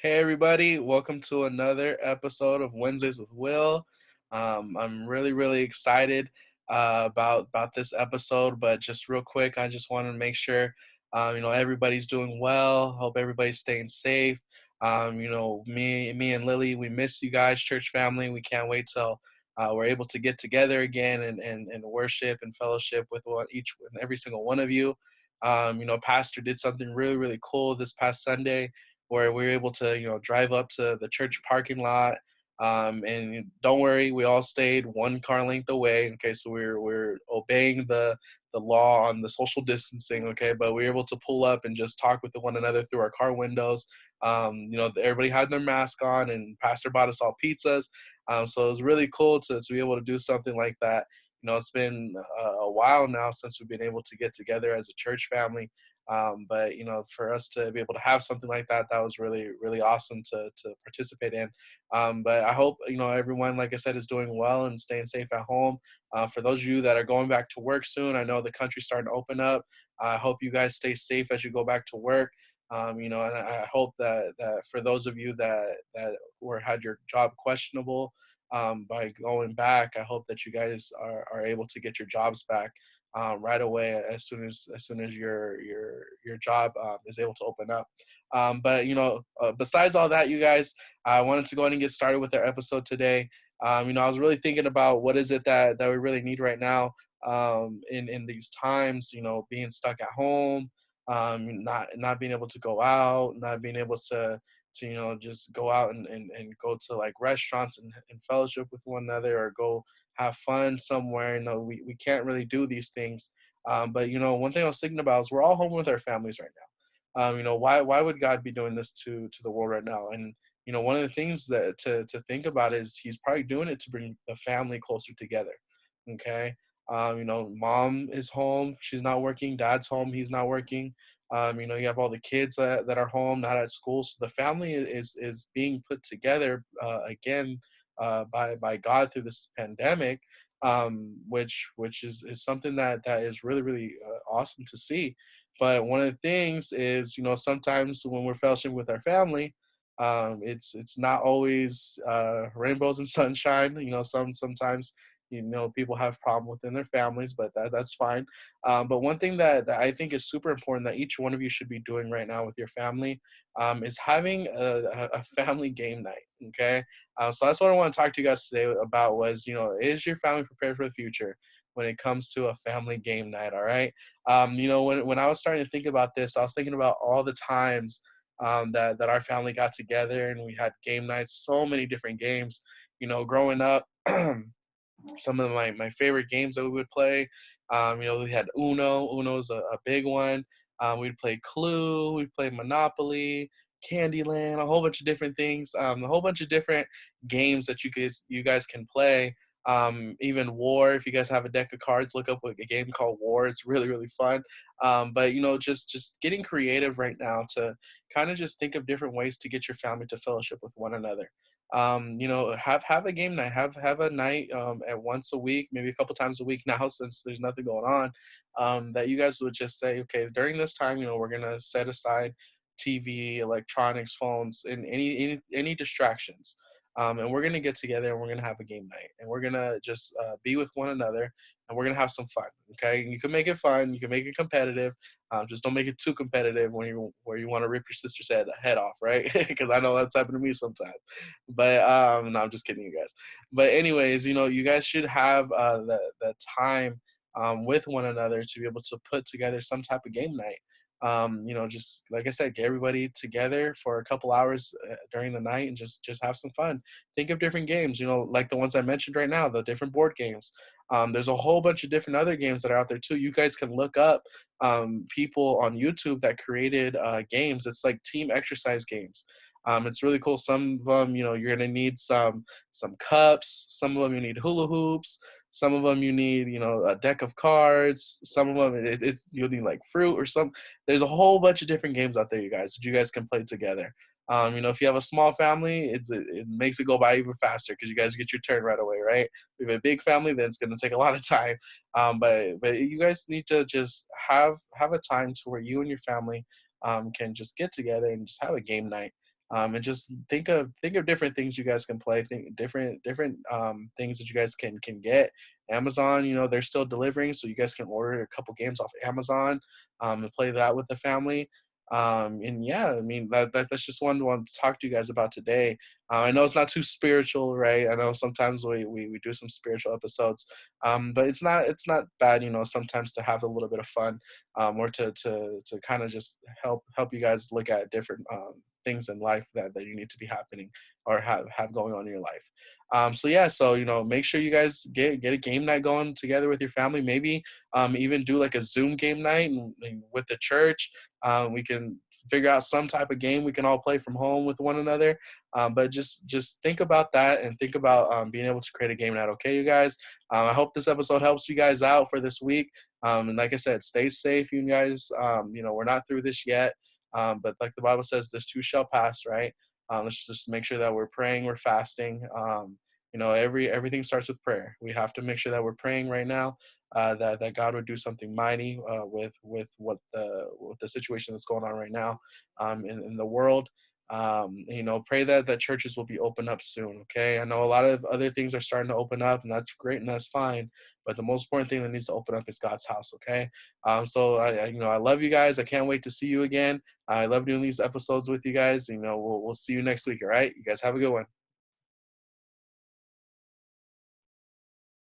Hey everybody, welcome to another episode of Wednesdays with Will. I'm really excited about this episode, but just real quick, I just want to make sure everybody's doing well. Hope everybody's staying safe. Me and Lily, we miss you guys, church family. We can't wait till we're able to get together again and worship and fellowship with each and every single one of you. Pastor did something really cool this past Sunday where we were able to, drive up to the church parking lot. And don't worry, we all stayed one car length away. Okay, so we're obeying the law on the social distancing. Okay, but we were able to pull up and just talk with one another through our car windows. Everybody had their mask on, and Pastor bought us all pizzas. So it was really cool to be able to do something like that. It's been a while now since we've been able to get together as a church family. But for us to be able to have something like that, that was really awesome to participate in. But I hope everyone, like I said, is doing well and staying safe at home. For those of you that are going back to work soon, I know the country's starting to open up. I hope you guys stay safe as you go back to work. And I hope that for those of you that were had your job questionable by going back, I hope that you guys are able to get your jobs back right away as soon as your job is able to open up. But besides all that, you guys, I wanted to go ahead and get started with our episode today. I was really thinking about what is it that we really need right now in these times. Being stuck at home, not being able to go out, not being able to just go out and go to like restaurants and fellowship with one another or go have fun somewhere. We can't really do these things. But one thing I was thinking about is we're all home with our families right now. Why would God be doing this to the world right now? And one of the things that to think about is He's probably doing it to bring the family closer together. Okay. Mom is home, she's not working. Dad's home, he's not working. You have all the kids that are home, not at school. So the family is being put together again by God through this pandemic, which is something that is really awesome to see. But one of the things is, sometimes when we're fellowshipping with our family, it's not always rainbows and sunshine. Sometimes people have problem within their families, but that's fine. But one thing that I think is super important that each one of you should be doing right now with your family is having a family game night. Okay, so that's what I want to talk to you guys today about. Was is your family prepared for the future when it comes to a family game night? All right. When I was starting to think about this, I was thinking about all the times that our family got together and we had game nights, so many different games. Growing up. Some of my favorite games that we would play. We had Uno. Uno's a big one. We'd play Clue. We'd play Monopoly, Candyland, a whole bunch of different things. A whole bunch of different games that you guys can play. Even War. If you guys have a deck of cards, look up a game called War. It's really fun. But just getting creative right now to kind of just think of different ways to get your family to fellowship with one another. Have a game night, have a night at once a week, maybe a couple times a week now, since there's nothing going on, that you guys would just say, okay, during this time, we're gonna set aside TV, electronics, phones, and any distractions. And we're gonna get together and we're gonna have a game night and we're gonna just be with one another and we're gonna have some fun. Okay, you can make it fun, you can make it competitive. Just don't make it too competitive where you want to rip your sister's head off, right? Because I know that's happened to me sometimes. But no, I'm just kidding, you guys. But anyways, you guys should have the time with one another to be able to put together some type of game night. Just like I said, get everybody together for a couple hours during the night and just have some fun. Think of different games, like the ones I mentioned right now, the different board games. There's a whole bunch of different other games that are out there too. You guys can look up people on YouTube that created games. It's like team exercise games. It's really cool. Some of them, you're gonna need some cups. Some of them you need hula hoops. Some of them you need, a deck of cards. Some of them it's you'll need like fruit or some. There's a whole bunch of different games out there, you guys, that you guys can play together. If you have a small family, it makes it go by even faster because you guys get your turn right away, right? If you have a big family, then it's gonna take a lot of time. But you guys need to just have a time to where you and your family can just get together and just have a game night. and just think of different things you guys can play, think different things that you guys can get. Amazon, they're still delivering, so you guys can order a couple games off Amazon, and play that with the family. And yeah, I mean that's just one to talk to you guys about today. I know it's not too spiritual, right? I know sometimes we do some spiritual episodes, but it's not bad, sometimes to have a little bit of fun, or to kind of just help you guys look at different things in life that you need to be happening or have going on in your life. So yeah, so make sure you guys get a game night going together with your family. Maybe even do like a Zoom game night and with the church. We can figure out some type of game we can all play from home with one another. But just think about that and think about being able to create a game night. Okay, you guys. I hope this episode helps you guys out for this week. And like I said, stay safe, you guys. We're not through this yet, but like the Bible says, this too shall pass, right? Let's just make sure that we're praying, we're fasting. Everything starts with prayer. We have to make sure that we're praying right now, that God would do something mighty with the situation that's going on right now in the world. Pray that churches will be open up soon. Okay, I know a lot of other things are starting to open up, and that's great and that's fine. But the most important thing that needs to open up is God's house. Okay, so I love you guys. I can't wait to see you again. I love doing these episodes with you guys. We'll see you next week. All right, you guys have a good one.